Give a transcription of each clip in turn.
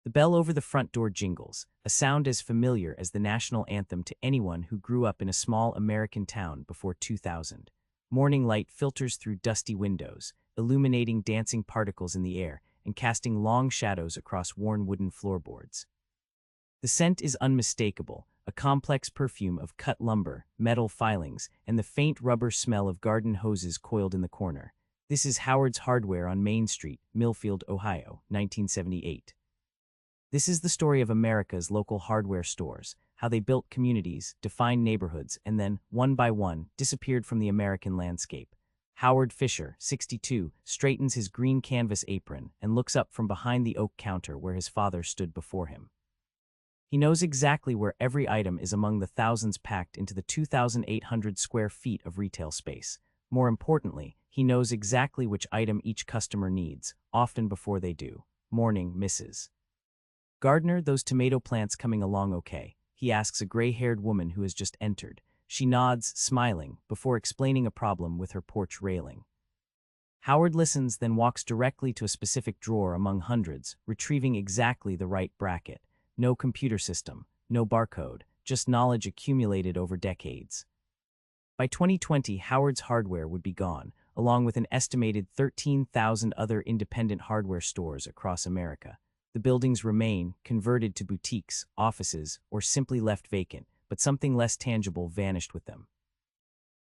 The bell over the front door jingles, a sound as familiar as the national anthem to anyone who grew up in a small American town before 2000. Morning light filters through dusty windows, illuminating dancing particles in the air and casting long shadows across worn wooden floorboards. The scent is unmistakable, a complex perfume of cut lumber, metal filings, and the faint rubber smell of garden hoses coiled in the corner. This is Howard's Hardware on Main Street, Millfield, Ohio, 1978. This is the story of America's local hardware stores, how they built communities, defined neighborhoods, and then, one by one, disappeared from the American landscape. Howard Fisher, 62, straightens his green canvas apron and looks up from behind the oak counter where his father stood before him. He knows exactly where every item is among the thousands packed into the 2,800 square feet of retail space. More importantly, he knows exactly which item each customer needs, often before they do. Morning, Mrs. Gardner, those tomato plants coming along okay? He asks a gray-haired woman who has just entered. She nods, smiling, before explaining a problem with her porch railing. Howard listens, then walks directly to a specific drawer among hundreds, retrieving exactly the right bracket. No computer system, no barcode, just knowledge accumulated over decades. By 2020, Howard's Hardware would be gone, along with an estimated 13,000 other independent hardware stores across America. The buildings remain, converted to boutiques, offices, or simply left vacant, but something less tangible vanished with them.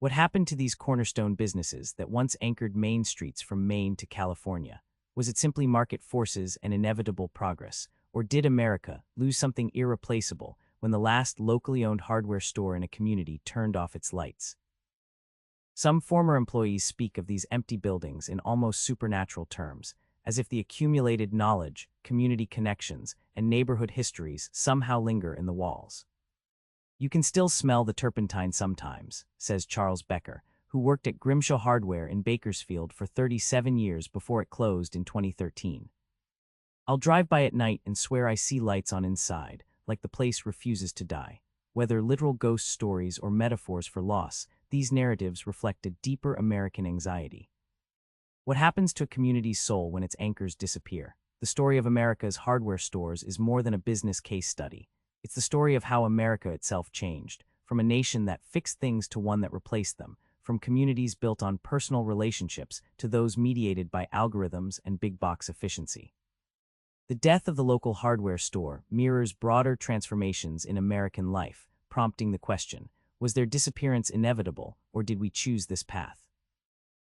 What happened to these cornerstone businesses that once anchored main streets from Maine to California? Was it simply market forces and inevitable progress, or did America lose something irreplaceable when the last locally owned hardware store in a community turned off its lights? Some former employees speak of these empty buildings in almost supernatural terms, as if the accumulated knowledge, community connections, and neighborhood histories somehow linger in the walls. You can still smell the turpentine sometimes, says Charles Becker, who worked at Grimshaw Hardware in Bakersfield for 37 years before it closed in 2013. I'll drive by at night and swear I see lights on inside, like the place refuses to die. Whether literal ghost stories or metaphors for loss, these narratives reflect a deeper American anxiety. What happens to a community's soul when its anchors disappear? The story of America's hardware stores is more than a business case study. It's the story of how America itself changed, from a nation that fixed things to one that replaced them, from communities built on personal relationships to those mediated by algorithms and big-box efficiency. The death of the local hardware store mirrors broader transformations in American life, prompting the question, was their disappearance inevitable, or did we choose this path?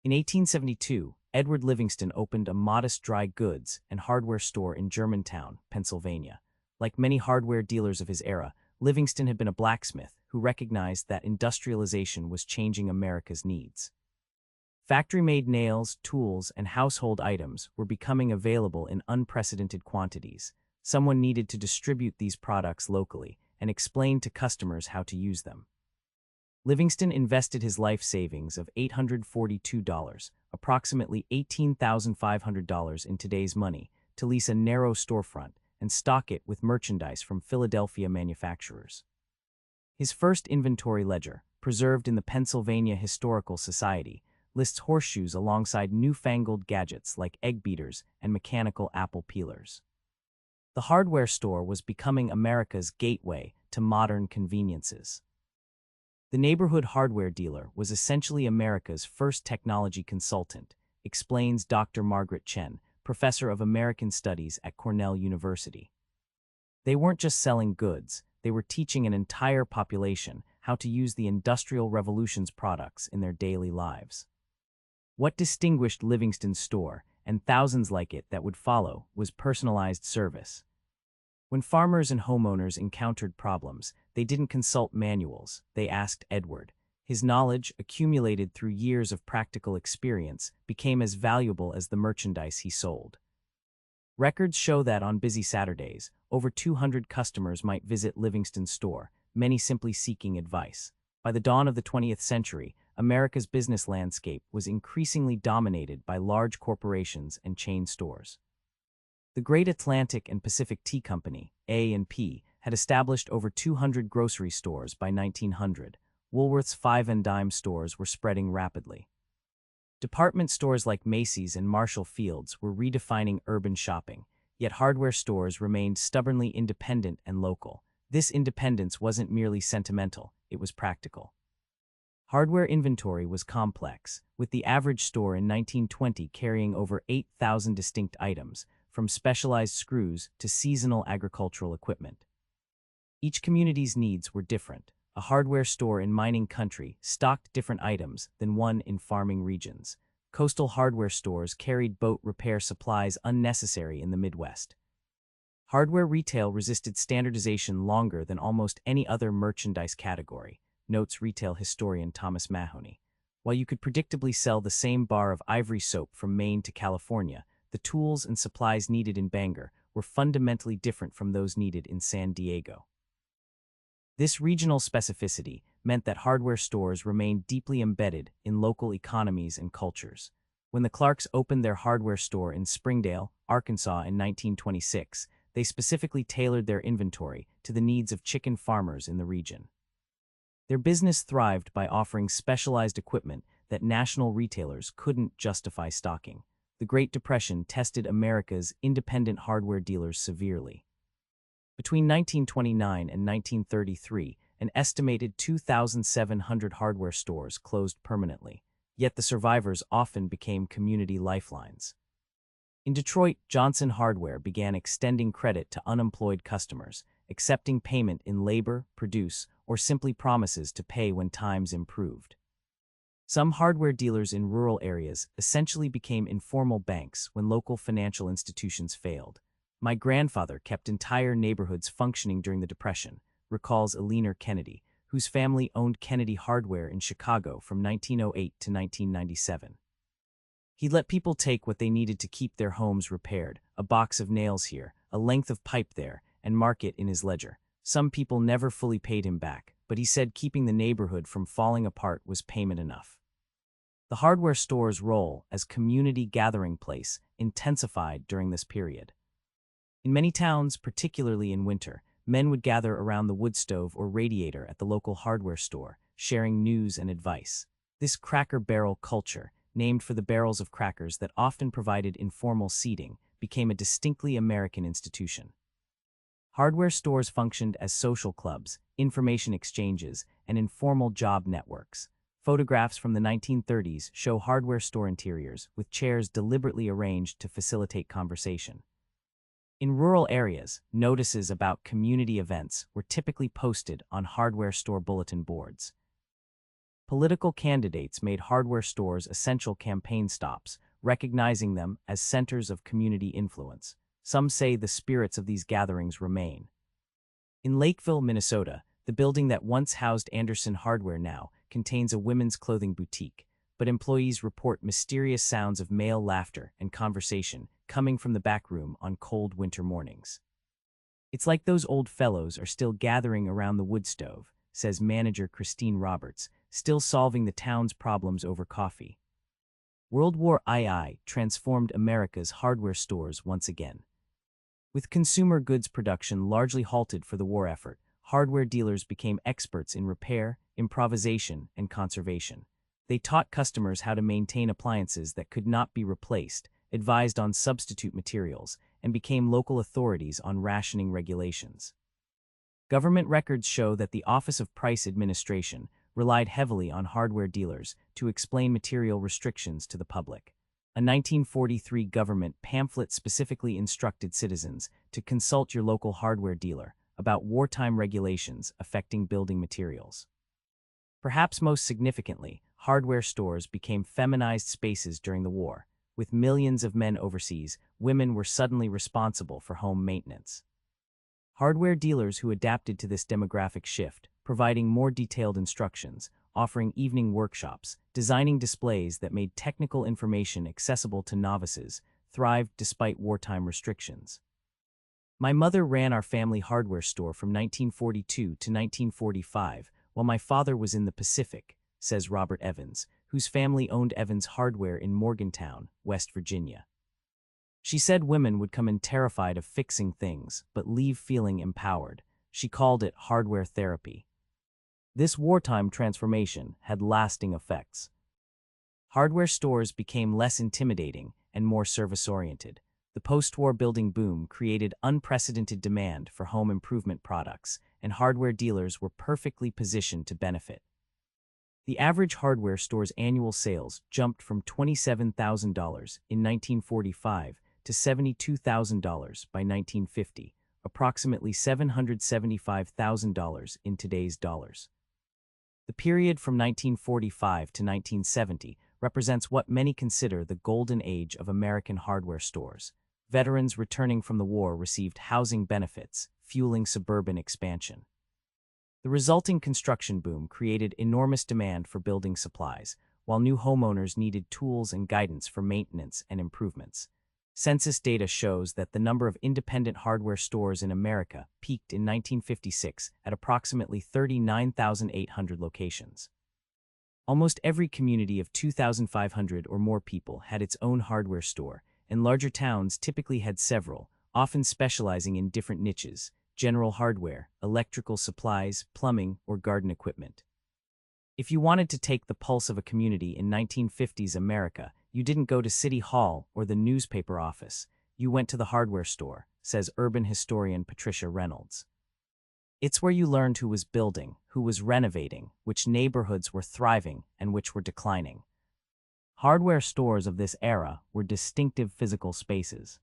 In 1872, Edward Livingston opened a modest dry goods and hardware store in Germantown, Pennsylvania. Like many hardware dealers of his era, Livingston had been a blacksmith who recognized that industrialization was changing America's needs. Factory-made nails, tools, and household items were becoming available in unprecedented quantities. Someone needed to distribute these products locally and explain to customers how to use them. Livingston invested his life savings of $842, approximately $18,500 in today's money, to lease a narrow storefront and stock it with merchandise from Philadelphia manufacturers. His first inventory ledger, preserved in the Pennsylvania Historical Society, lists horseshoes alongside newfangled gadgets like egg beaters and mechanical apple peelers. The hardware store was becoming America's gateway to modern conveniences. The neighborhood hardware dealer was essentially America's first technology consultant, explains Dr. Margaret Chen, professor of American Studies at Cornell University. They weren't just selling goods, they were teaching an entire population how to use the Industrial Revolution's products in their daily lives. What distinguished Livingston's store, and thousands like it that would follow, was personalized service. When farmers and homeowners encountered problems, they didn't consult manuals, they asked Edward. His knowledge, accumulated through years of practical experience, became as valuable as the merchandise he sold. Records show that on busy Saturdays, over 200 customers might visit Livingston's store, many simply seeking advice. By the dawn of the 20th century, America's business landscape was increasingly dominated by large corporations and chain stores. The Great Atlantic and Pacific Tea Company, A&P, had established over 200 grocery stores by 1900. Woolworth's five-and-dime stores were spreading rapidly. Department stores like Macy's and Marshall Field's were redefining urban shopping, yet hardware stores remained stubbornly independent and local. This independence wasn't merely sentimental, it was practical. Hardware inventory was complex, with the average store in 1920 carrying over 8,000 distinct items, from specialized screws to seasonal agricultural equipment. Each community's needs were different. A hardware store in mining country stocked different items than one in farming regions. Coastal hardware stores carried boat repair supplies unnecessary in the Midwest. Hardware retail resisted standardization longer than almost any other merchandise category, notes retail historian Thomas Mahoney. While you could predictably sell the same bar of ivory soap from Maine to California, the tools and supplies needed in Bangor were fundamentally different from those needed in San Diego. This regional specificity meant that hardware stores remained deeply embedded in local economies and cultures. When the Clarks opened their hardware store in Springdale, Arkansas in 1926, they specifically tailored their inventory to the needs of chicken farmers in the region. Their business thrived by offering specialized equipment that national retailers couldn't justify stocking. The Great Depression tested America's independent hardware dealers severely. Between 1929 and 1933, an estimated 2,700 hardware stores closed permanently, yet the survivors often became community lifelines. In Detroit, Johnson Hardware began extending credit to unemployed customers, accepting payment in labor, produce, or simply promises to pay when times improved. Some hardware dealers in rural areas essentially became informal banks when local financial institutions failed. My grandfather kept entire neighborhoods functioning during the Depression, recalls Eleanor Kennedy, whose family owned Kennedy Hardware in Chicago from 1908 to 1997. He'd let people take what they needed to keep their homes repaired, a box of nails here, a length of pipe there, and mark it in his ledger. Some people never fully paid him back, but he said keeping the neighborhood from falling apart was payment enough. The hardware store's role as community gathering place intensified during this period. In many towns, particularly in winter, men would gather around the wood stove or radiator at the local hardware store, sharing news and advice. This cracker barrel culture, named for the barrels of crackers that often provided informal seating, became a distinctly American institution. Hardware stores functioned as social clubs, information exchanges, and informal job networks. Photographs from the 1930s show hardware store interiors with chairs deliberately arranged to facilitate conversation. In rural areas, notices about community events were typically posted on hardware store bulletin boards. Political candidates made hardware stores essential campaign stops, recognizing them as centers of community influence. Some say the spirits of these gatherings remain. In Lakeville, Minnesota, the building that once housed Anderson Hardware now contains a women's clothing boutique, but employees report mysterious sounds of male laughter and conversation coming from the back room on cold winter mornings. It's like those old fellows are still gathering around the wood stove, says manager Christine Roberts, still solving the town's problems over coffee. World War II transformed America's hardware stores once again. With consumer goods production largely halted for the war effort, hardware dealers became experts in repair, improvisation, and conservation. They taught customers how to maintain appliances that could not be replaced, advised on substitute materials, and became local authorities on rationing regulations. Government records show that the Office of Price Administration relied heavily on hardware dealers to explain material restrictions to the public. A 1943 government pamphlet specifically instructed citizens to consult your local hardware dealer about wartime regulations affecting building materials. Perhaps most significantly, hardware stores became feminized spaces during the war. With millions of men overseas, women were suddenly responsible for home maintenance. Hardware dealers who adapted to this demographic shift, providing more detailed instructions, offering evening workshops, designing displays that made technical information accessible to novices, thrived despite wartime restrictions. My mother ran our family hardware store from 1942 to 1945, while my father was in the Pacific, says Robert Evans, whose family owned Evans Hardware in Morgantown, West Virginia. She said women would come in terrified of fixing things, but leave feeling empowered. She called it hardware therapy. This wartime transformation had lasting effects. Hardware stores became less intimidating and more service-oriented. The post-war building boom created unprecedented demand for home improvement products, and hardware dealers were perfectly positioned to benefit. The average hardware store's annual sales jumped from $27,000 in 1945 to $72,000 by 1950, approximately $775,000 in today's dollars. The period from 1945 to 1970 represents what many consider the golden age of American hardware stores. Veterans returning from the war received housing benefits, fueling suburban expansion. The resulting construction boom created enormous demand for building supplies, while new homeowners needed tools and guidance for maintenance and improvements. Census data shows that the number of independent hardware stores in America peaked in 1956 at approximately 39,800 locations. Almost every community of 2,500 or more people had its own hardware store, and larger towns typically had several, often specializing in different niches: general hardware, electrical supplies, plumbing, or garden equipment. If you wanted to take the pulse of a community in 1950s America, you didn't go to City Hall or the newspaper office. You went to the hardware store, says urban historian Patricia Reynolds. It's where you learned who was building, who was renovating, which neighborhoods were thriving, and which were declining. Hardware stores of this era were distinctive physical spaces.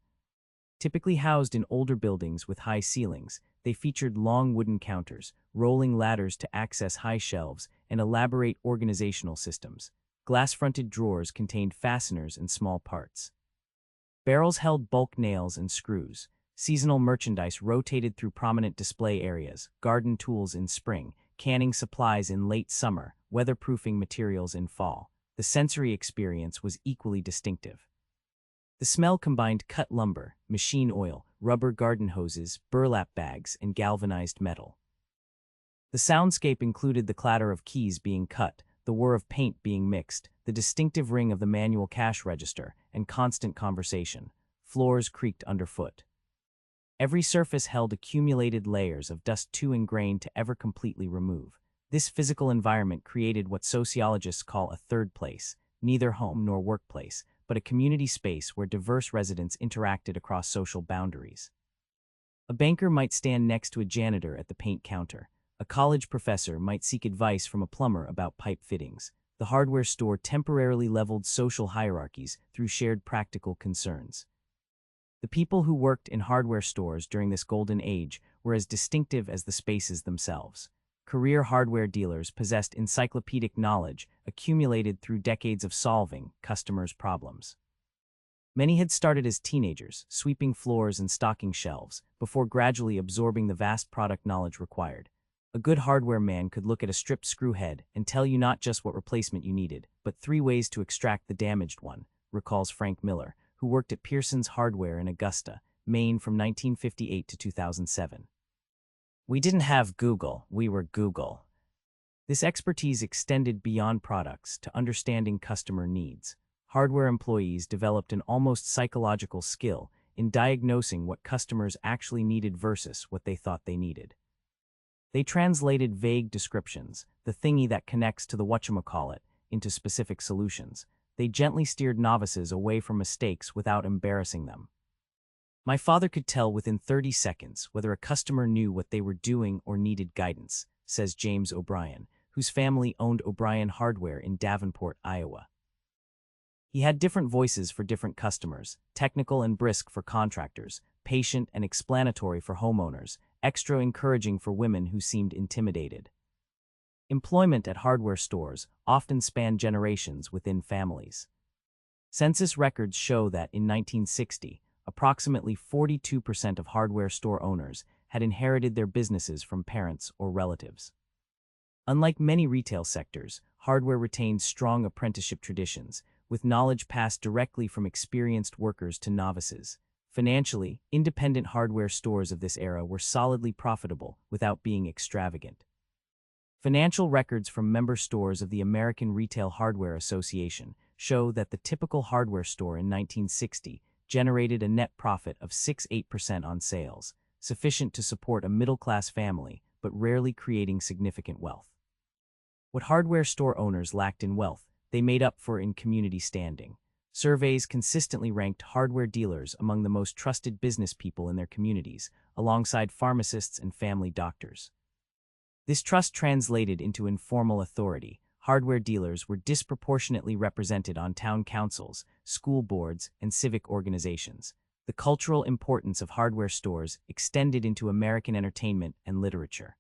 Typically housed in older buildings with high ceilings, they featured long wooden counters, rolling ladders to access high shelves, and elaborate organizational systems. Glass-fronted drawers contained fasteners and small parts. Barrels held bulk nails and screws. Seasonal merchandise rotated through prominent display areas, garden tools in spring, canning supplies in late summer, weatherproofing materials in fall. The sensory experience was equally distinctive. The smell combined cut lumber, machine oil, rubber garden hoses, burlap bags, and galvanized metal. The soundscape included the clatter of keys being cut, the whir of paint being mixed, the distinctive ring of the manual cash register, and constant conversation. Floors creaked underfoot. Every surface held accumulated layers of dust too ingrained to ever completely remove. This physical environment created what sociologists call a third place, neither home nor workplace, but a community space where diverse residents interacted across social boundaries. A banker might stand next to a janitor at the paint counter. A college professor might seek advice from a plumber about pipe fittings. The hardware store temporarily leveled social hierarchies through shared practical concerns. The people who worked in hardware stores during this golden age were as distinctive as the spaces themselves. Career hardware dealers possessed encyclopedic knowledge accumulated through decades of solving customers' problems. Many had started as teenagers, sweeping floors and stocking shelves, before gradually absorbing the vast product knowledge required. A good hardware man could look at a stripped screw head and tell you not just what replacement you needed, but 3 ways to extract the damaged one, recalls Frank Miller, who worked at Pearson's Hardware in Augusta, Maine from 1958 to 2007. We didn't have Google, we were Google. This expertise extended beyond products to understanding customer needs. Hardware employees developed an almost psychological skill in diagnosing what customers actually needed versus what they thought they needed. They translated vague descriptions, the thingy that connects to the whatchamacallit, into specific solutions. They gently steered novices away from mistakes without embarrassing them. My father could tell within 30 seconds whether a customer knew what they were doing or needed guidance, says James O'Brien, whose family owned O'Brien Hardware in Davenport, Iowa. He had different voices for different customers, technical and brisk for contractors, patient and explanatory for homeowners, extra encouraging for women who seemed intimidated. Employment at hardware stores often spanned generations within families. Census records show that in 1960, approximately 42% of hardware store owners had inherited their businesses from parents or relatives. Unlike many retail sectors, hardware retained strong apprenticeship traditions, with knowledge passed directly from experienced workers to novices. Financially, independent hardware stores of this era were solidly profitable without being extravagant. Financial records from member stores of the American Retail Hardware Association show that the typical hardware store in 1960 generated a net profit of 6–8% on sales, sufficient to support a middle-class family, but rarely creating significant wealth. What hardware store owners lacked in wealth, they made up for in community standing. Surveys consistently ranked hardware dealers among the most trusted business people in their communities, alongside pharmacists and family doctors. This trust translated into informal authority. Hardware dealers were disproportionately represented on town councils, school boards, and civic organizations. The cultural importance of hardware stores extended into American entertainment and literature.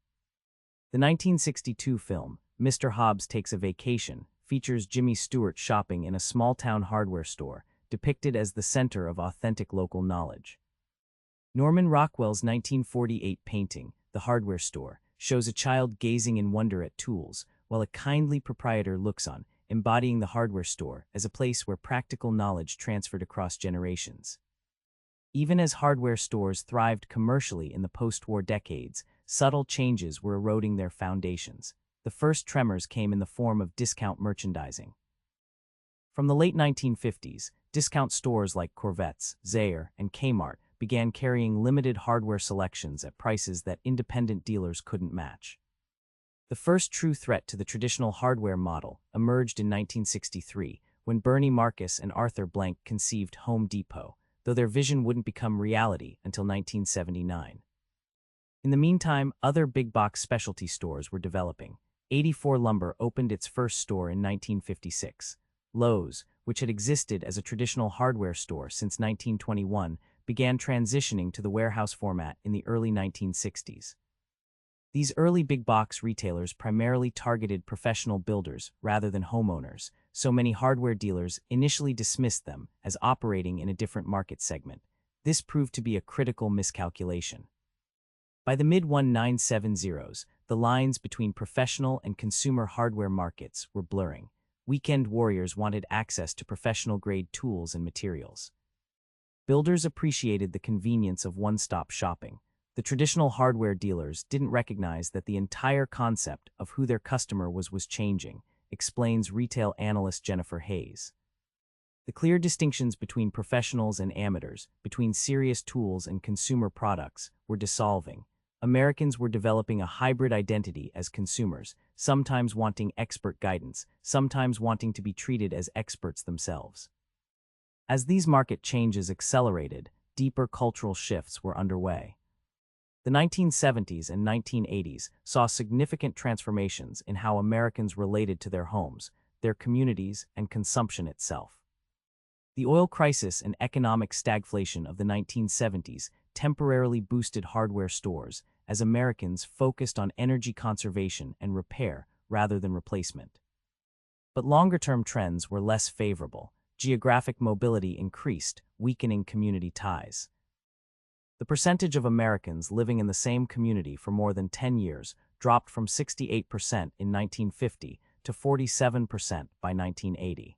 The 1962 film, Mr. Hobbs Takes a Vacation, features Jimmy Stewart shopping in a small-town hardware store, depicted as the center of authentic local knowledge. Norman Rockwell's 1948 painting, The Hardware Store, shows a child gazing in wonder at tools, while a kindly proprietor looks on, embodying the hardware store as a place where practical knowledge transferred across generations. Even as hardware stores thrived commercially in the post-war decades, subtle changes were eroding their foundations. The first tremors came in the form of discount merchandising. From the late 1950s, discount stores like Corvette's, Zayre, and Kmart began carrying limited hardware selections at prices that independent dealers couldn't match. The first true threat to the traditional hardware model emerged in 1963 when Bernie Marcus and Arthur Blank conceived Home Depot, though their vision wouldn't become reality until 1979. In the meantime, other big-box specialty stores were developing. 84 Lumber opened its first store in 1956. Lowe's, which had existed as a traditional hardware store since 1921, began transitioning to the warehouse format in the early 1960s. These early big-box retailers primarily targeted professional builders rather than homeowners, so many hardware dealers initially dismissed them as operating in a different market segment. This proved to be a critical miscalculation. By the mid-1970s, the lines between professional and consumer hardware markets were blurring. Weekend warriors wanted access to professional-grade tools and materials. Builders appreciated the convenience of one-stop shopping. The traditional hardware dealers didn't recognize that the entire concept of who their customer was changing, explains retail analyst Jennifer Hayes. The clear distinctions between professionals and amateurs, between serious tools and consumer products, were dissolving. Americans were developing a hybrid identity as consumers, sometimes wanting expert guidance, sometimes wanting to be treated as experts themselves. As these market changes accelerated, deeper cultural shifts were underway. The 1970s and 1980s saw significant transformations in how Americans related to their homes, their communities, and consumption itself. The oil crisis and economic stagflation of the 1970s temporarily boosted hardware stores as Americans focused on energy conservation and repair rather than replacement. But longer-term trends were less favorable. Geographic mobility increased, weakening community ties. The percentage of Americans living in the same community for more than 10 years dropped from 68% in 1950 to 47% by 1980.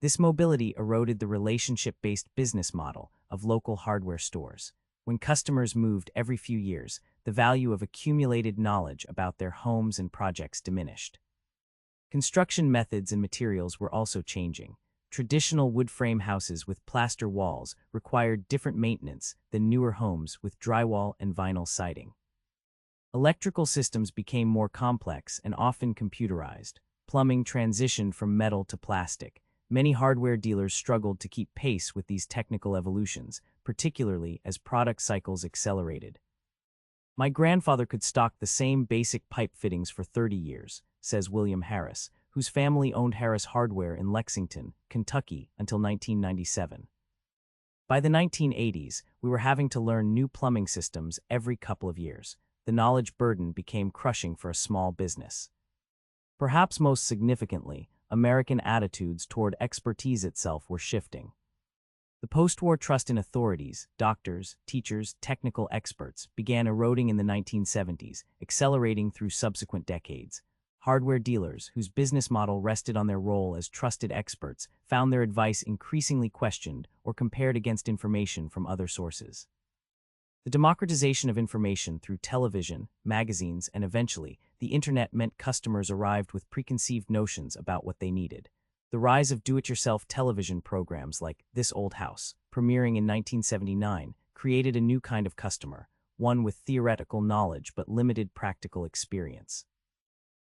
This mobility eroded the relationship-based business model of local hardware stores. When customers moved every few years, the value of accumulated knowledge about their homes and projects diminished. Construction methods and materials were also changing. Traditional wood frame houses with plaster walls required different maintenance than newer homes with drywall and vinyl siding. Electrical systems became more complex and often computerized. Plumbing transitioned from metal to plastic. Many hardware dealers struggled to keep pace with these technical evolutions, particularly as product cycles accelerated. "My grandfather could stock the same basic pipe fittings for 30 years, says William Harris, whose family owned Harris Hardware in Lexington, Kentucky, until 1997. By the 1980s, we were having to learn new plumbing systems every couple of years. The knowledge burden became crushing for a small business. Perhaps most significantly, American attitudes toward expertise itself were shifting. The post-war trust in authorities, doctors, teachers, technical experts, began eroding in the 1970s, accelerating through subsequent decades. Hardware dealers, whose business model rested on their role as trusted experts, found their advice increasingly questioned or compared against information from other sources. The democratization of information through television, magazines, and eventually, the internet meant customers arrived with preconceived notions about what they needed. The rise of do-it-yourself television programs like This Old House, premiering in 1979, created a new kind of customer, one with theoretical knowledge but limited practical experience.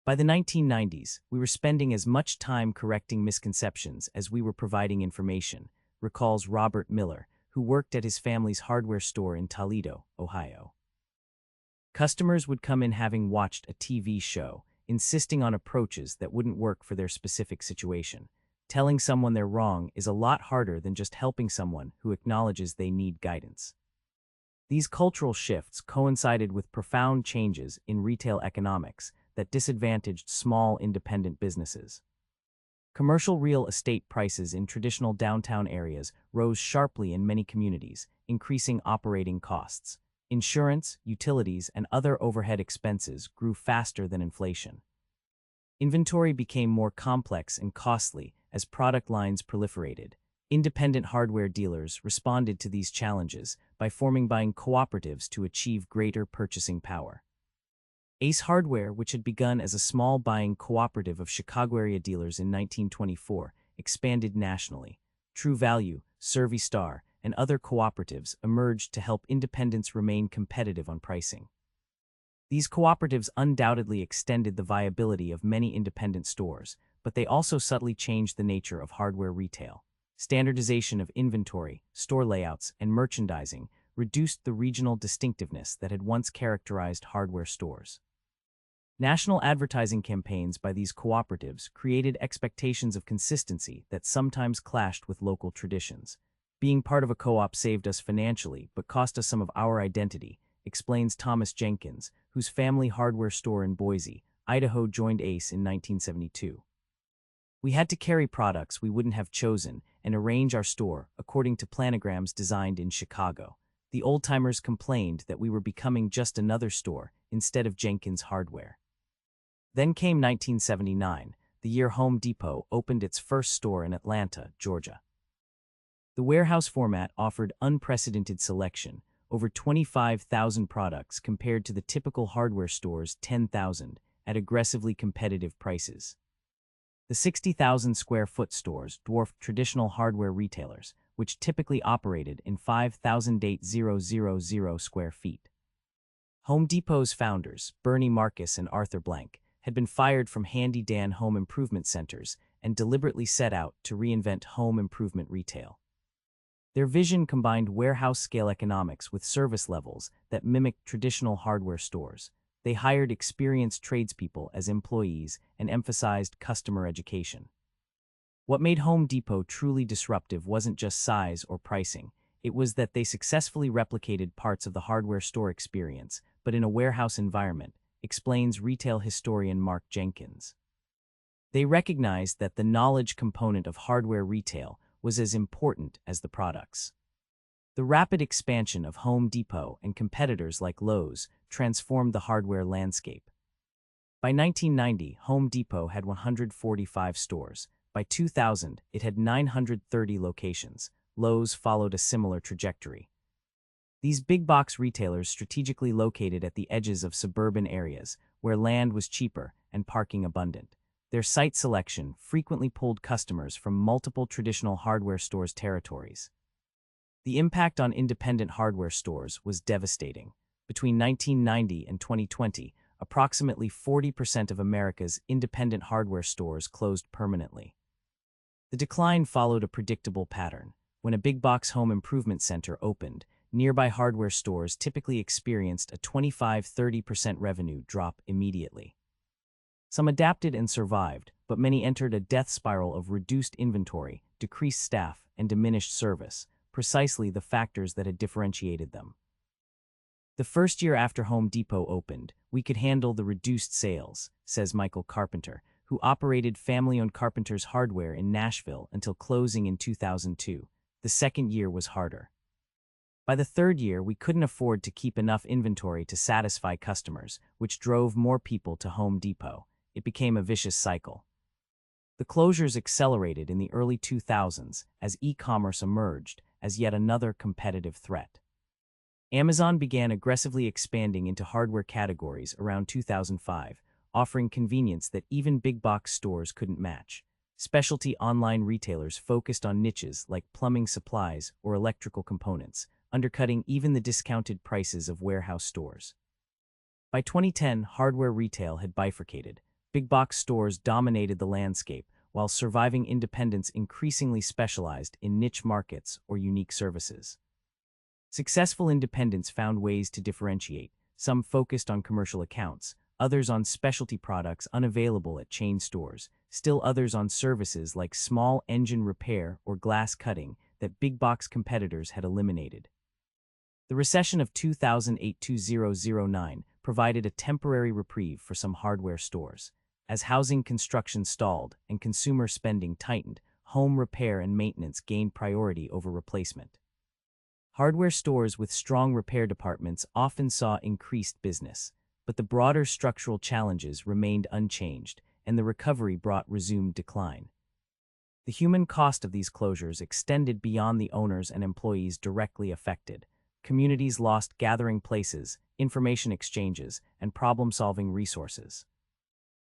By the 1990s, we were spending as much time correcting misconceptions as we were providing information, recalls Robert Miller, who worked at his family's hardware store in Toledo, Ohio. Customers would come in having watched a TV show, insisting on approaches that wouldn't work for their specific situation. Telling someone they're wrong is a lot harder than just helping someone who acknowledges they need guidance. These cultural shifts coincided with profound changes in retail economics that disadvantaged small independent businesses. Commercial real estate prices in traditional downtown areas rose sharply in many communities, increasing operating costs. Insurance, utilities, and other overhead expenses grew faster than inflation. Inventory became more complex and costly as product lines proliferated. Independent hardware dealers responded to these challenges by forming buying cooperatives to achieve greater purchasing power. Ace Hardware, which had begun as a small buying cooperative of Chicago area dealers in 1924, expanded nationally. True Value, Servi Star, and other cooperatives emerged to help independents remain competitive on pricing. These cooperatives undoubtedly extended the viability of many independent stores, but they also subtly changed the nature of hardware retail. Standardization of inventory, store layouts, and merchandising reduced the regional distinctiveness that had once characterized hardware stores. National advertising campaigns by these cooperatives created expectations of consistency that sometimes clashed with local traditions. Being part of a co-op saved us financially but cost us some of our identity, explains Thomas Jenkins, whose family hardware store in Boise, Idaho joined Ace in 1972. We had to carry products we wouldn't have chosen and arrange our store according to planograms designed in Chicago. The old-timers complained that we were becoming just another store instead of Jenkins Hardware. Then came 1979, the year Home Depot opened its first store in Atlanta, Georgia. The warehouse format offered unprecedented selection, over 25,000 products compared to the typical hardware store's 10,000, at aggressively competitive prices. The 60,000 square foot stores dwarfed traditional hardware retailers, which typically operated in 5,800 square feet. Home Depot's founders, Bernie Marcus and Arthur Blank, had been fired from Handy Dan home improvement centers and deliberately set out to reinvent home improvement retail. Their vision combined warehouse-scale economics with service levels that mimicked traditional hardware stores. They hired experienced tradespeople as employees and emphasized customer education. What made Home Depot truly disruptive wasn't just size or pricing. It was that they successfully replicated parts of the hardware store experience, but in a warehouse environment, explains retail historian Mark Jenkins. They recognized that the knowledge component of hardware retail was as important as the products. The rapid expansion of Home Depot and competitors like Lowe's transformed the hardware landscape. By 1990, Home Depot had 145 stores. By 2000, it had 930 locations. Lowe's followed a similar trajectory. These big-box retailers strategically located at the edges of suburban areas, where land was cheaper and parking abundant. Their site selection frequently pulled customers from multiple traditional hardware stores' territories. The impact on independent hardware stores was devastating. Between 1990 and 2020, approximately 40% of America's independent hardware stores closed permanently. The decline followed a predictable pattern. When a big-box home improvement center opened, nearby hardware stores typically experienced a 25–30% revenue drop immediately. Some adapted and survived, but many entered a death spiral of reduced inventory, decreased staff, and diminished service, precisely the factors that had differentiated them. The first year after Home Depot opened, we could handle the reduced sales, says Michael Carpenter, who operated family-owned Carpenter's Hardware in Nashville until closing in 2002. The second year was harder. By the third year, we couldn't afford to keep enough inventory to satisfy customers, which drove more people to Home Depot. It became a vicious cycle. The closures accelerated in the early 2000s as e-commerce emerged as yet another competitive threat. Amazon began aggressively expanding into hardware categories around 2005, offering convenience that even big-box stores couldn't match. Specialty online retailers focused on niches like plumbing supplies or electrical components, undercutting even the discounted prices of warehouse stores. By 2010, hardware retail had bifurcated. Big box stores dominated the landscape, while surviving independents increasingly specialized in niche markets or unique services. Successful independents found ways to differentiate, some focused on commercial accounts, others on specialty products unavailable at chain stores, still others on services like small engine repair or glass cutting that big box competitors had eliminated. The recession of 2008-2009 provided a temporary reprieve for some hardware stores. As housing construction stalled and consumer spending tightened, home repair and maintenance gained priority over replacement. Hardware stores with strong repair departments often saw increased business, but the broader structural challenges remained unchanged, and the recovery brought resumed decline. The human cost of these closures extended beyond the owners and employees directly affected. Communities lost gathering places, information exchanges, and problem-solving resources.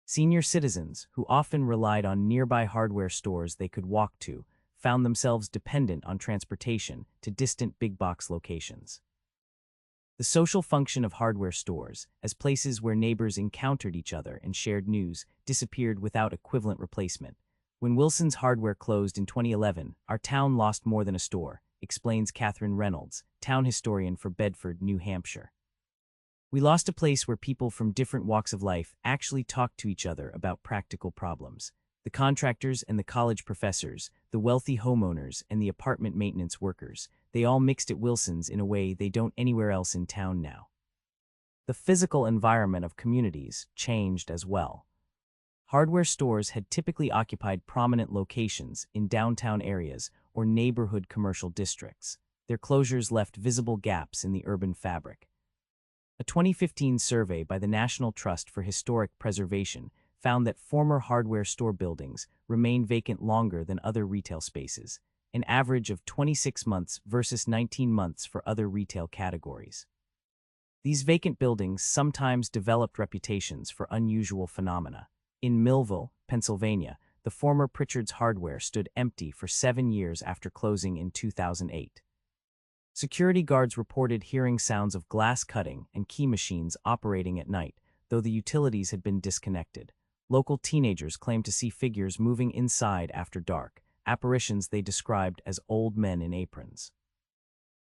Senior citizens, who often relied on nearby hardware stores they could walk to, found themselves dependent on transportation to distant big-box locations. The social function of hardware stores, as places where neighbors encountered each other and shared news, disappeared without equivalent replacement. When Wilson's Hardware closed in 2011, our town lost more than a store, explains Catherine Reynolds, town historian for Bedford, New Hampshire. We lost a place where people from different walks of life actually talked to each other about practical problems. The contractors and the college professors, the wealthy homeowners and the apartment maintenance workers, they all mixed at Wilson's in a way they don't anywhere else in town now. The physical environment of communities changed as well. Hardware stores had typically occupied prominent locations in downtown areas or neighborhood commercial districts. Their closures left visible gaps in the urban fabric. A 2015 survey by the National Trust for Historic Preservation found that former hardware store buildings remained vacant longer than other retail spaces, an average of 26 months versus 19 months for other retail categories. These vacant buildings sometimes developed reputations for unusual phenomena. In Millville, Pennsylvania, the former Pritchard's Hardware stood empty for 7 years after closing in 2008. Security guards reported hearing sounds of glass cutting and key machines operating at night, though the utilities had been disconnected. Local teenagers claimed to see figures moving inside after dark, apparitions they described as old men in aprons.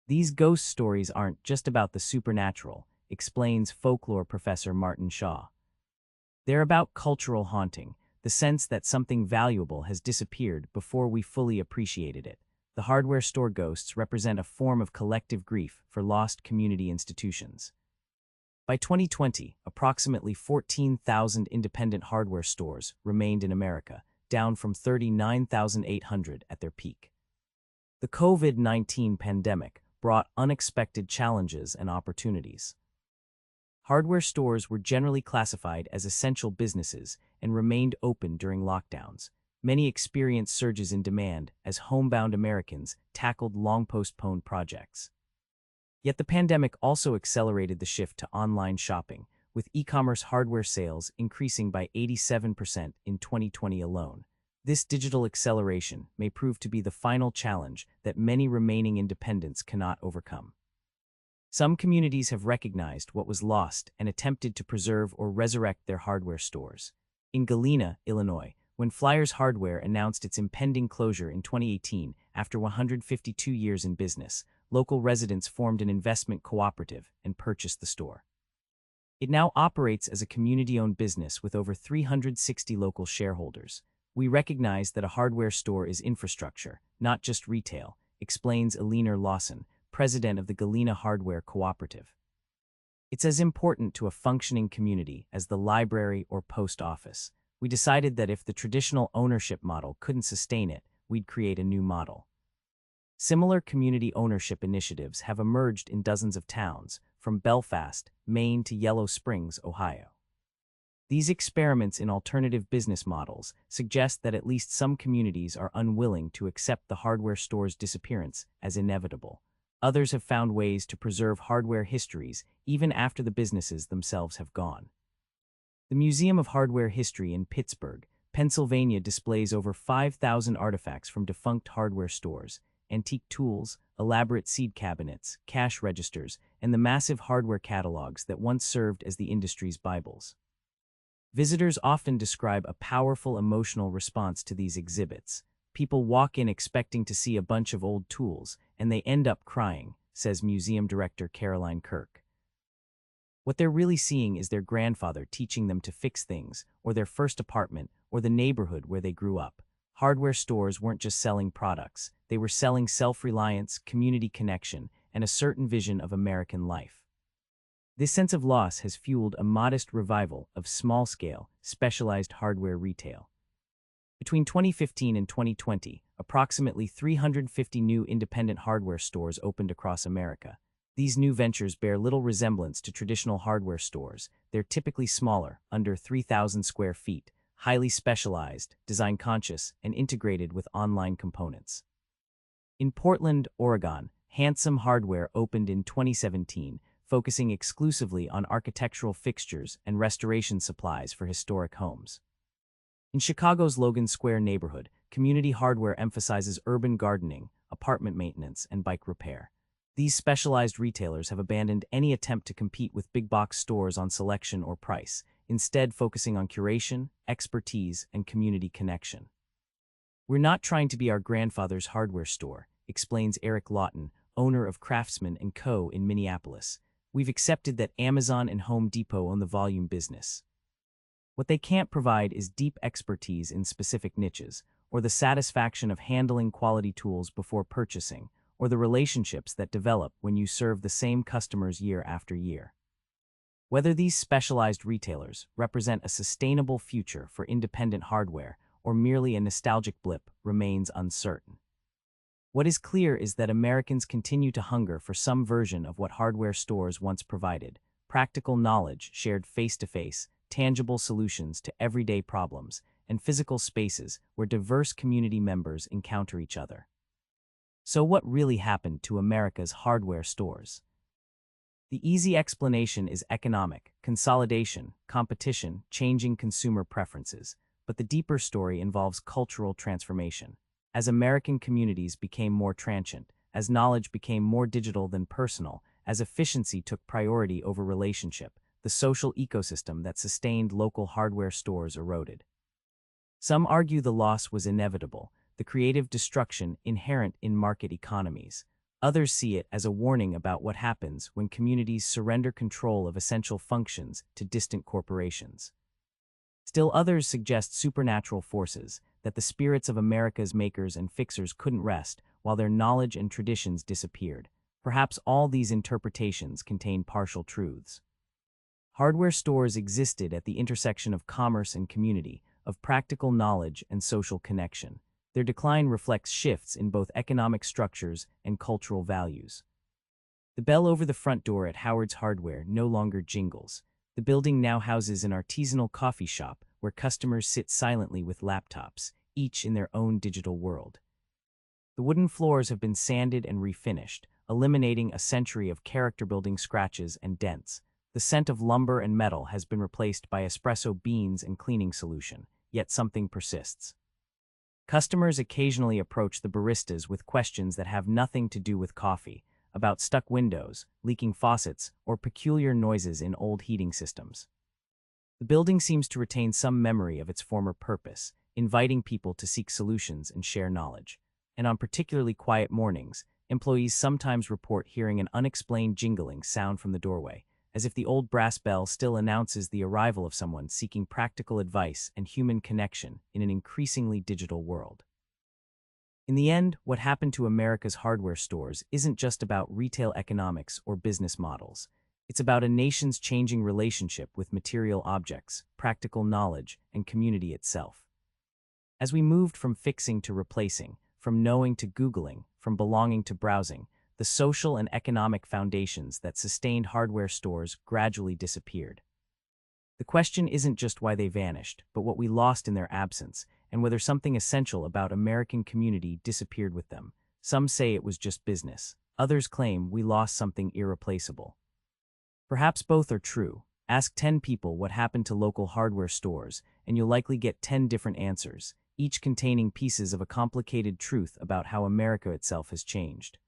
These ghost stories aren't just about the supernatural, explains folklore professor Martin Shaw. They're about cultural haunting, the sense that something valuable has disappeared before we fully appreciated it. The hardware store ghosts represent a form of collective grief for lost community institutions. By 2020, approximately 14,000 independent hardware stores remained in America, down from 39,800 at their peak. The COVID-19 pandemic brought unexpected challenges and opportunities. Hardware stores were generally classified as essential businesses and remained open during lockdowns. Many experienced surges in demand as homebound Americans tackled long-postponed projects. Yet the pandemic also accelerated the shift to online shopping, with e-commerce hardware sales increasing by 87% in 2020 alone. This digital acceleration may prove to be the final challenge that many remaining independents cannot overcome. Some communities have recognized what was lost and attempted to preserve or resurrect their hardware stores. In Galena, Illinois, when Flourished Hardware announced its impending closure in 2018 after 152 years in business, local residents formed an investment cooperative and purchased the store. It now operates as a community-owned business with over 360 local shareholders. We recognize that a hardware store is infrastructure, not just retail, explains Eleanor Lawson, president of the Galena Hardware Cooperative. It's as important to a functioning community as the library or post office. We decided that if the traditional ownership model couldn't sustain it, we'd create a new model. Similar community ownership initiatives have emerged in dozens of towns, from Belfast, Maine to Yellow Springs, Ohio. These experiments in alternative business models suggest that at least some communities are unwilling to accept the hardware store's disappearance as inevitable. Others have found ways to preserve hardware histories even after the businesses themselves have gone. The Museum of Hardware History in Pittsburgh, Pennsylvania displays over 5,000 artifacts from defunct hardware stores, antique tools, elaborate seed cabinets, cash registers, and the massive hardware catalogs that once served as the industry's Bibles. Visitors often describe a powerful emotional response to these exhibits. People walk in expecting to see a bunch of old tools, and they end up crying, says museum director Caroline Kirk. What they're really seeing is their grandfather teaching them to fix things, or their first apartment, or the neighborhood where they grew up. Hardware stores weren't just selling products, they were selling self-reliance, community connection, and a certain vision of American life. This sense of loss has fueled a modest revival of small-scale, specialized hardware retail. Between 2015 and 2020, approximately 350 new independent hardware stores opened across America. These new ventures bear little resemblance to traditional hardware stores. They're typically smaller, under 3,000 square feet, highly specialized, design-conscious, and integrated with online components. In Portland, Oregon, Handsome Hardware opened in 2017, focusing exclusively on architectural fixtures and restoration supplies for historic homes. In Chicago's Logan Square neighborhood, Community Hardware emphasizes urban gardening, apartment maintenance, and bike repair. These specialized retailers have abandoned any attempt to compete with big-box stores on selection or price, instead focusing on curation, expertise, and community connection. "We're not trying to be our grandfather's hardware store," explains Eric Lawton, owner of Craftsman & Co. in Minneapolis. "We've accepted that Amazon and Home Depot own the volume business. What they can't provide is deep expertise in specific niches, or the satisfaction of handling quality tools before purchasing, or the relationships that develop when you serve the same customers year after year." Whether these specialized retailers represent a sustainable future for independent hardware or merely a nostalgic blip remains uncertain. What is clear is that Americans continue to hunger for some version of what hardware stores once provided: practical knowledge shared face-to-face, tangible solutions to everyday problems, and physical spaces where diverse community members encounter each other. So what really happened to America's hardware stores? The easy explanation is economic, consolidation, competition, changing consumer preferences, but the deeper story involves cultural transformation. As American communities became more transient, as knowledge became more digital than personal, as efficiency took priority over relationship, the social ecosystem that sustained local hardware stores eroded. Some argue the loss was inevitable, the creative destruction inherent in market economies. Others see it as a warning about what happens when communities surrender control of essential functions to distant corporations. Still others suggest supernatural forces, that the spirits of America's makers and fixers couldn't rest while their knowledge and traditions disappeared. Perhaps all these interpretations contain partial truths. Hardware stores existed at the intersection of commerce and community, of practical knowledge and social connection. Their decline reflects shifts in both economic structures and cultural values. The bell over the front door at Howard's Hardware no longer jingles. The building now houses an artisanal coffee shop where customers sit silently with laptops, each in their own digital world. The wooden floors have been sanded and refinished, eliminating a century of character-building scratches and dents. The scent of lumber and metal has been replaced by espresso beans and cleaning solution, yet something persists. Customers occasionally approach the baristas with questions that have nothing to do with coffee, about stuck windows, leaking faucets, or peculiar noises in old heating systems. The building seems to retain some memory of its former purpose, inviting people to seek solutions and share knowledge. And on particularly quiet mornings, employees sometimes report hearing an unexplained jingling sound from the doorway, as if the old brass bell still announces the arrival of someone seeking practical advice and human connection in an increasingly digital world. In the end, what happened to America's hardware stores isn't just about retail economics or business models. It's about a nation's changing relationship with material objects, practical knowledge, and community itself. As we moved from fixing to replacing, from knowing to Googling, from belonging to browsing, the social and economic foundations that sustained hardware stores gradually disappeared. The question isn't just why they vanished, but what we lost in their absence, and whether something essential about American community disappeared with them. Some say it was just business. Others claim we lost something irreplaceable. Perhaps both are true. Ask 10 people what happened to local hardware stores, and you'll likely get 10 different answers, each containing pieces of a complicated truth about how America itself has changed.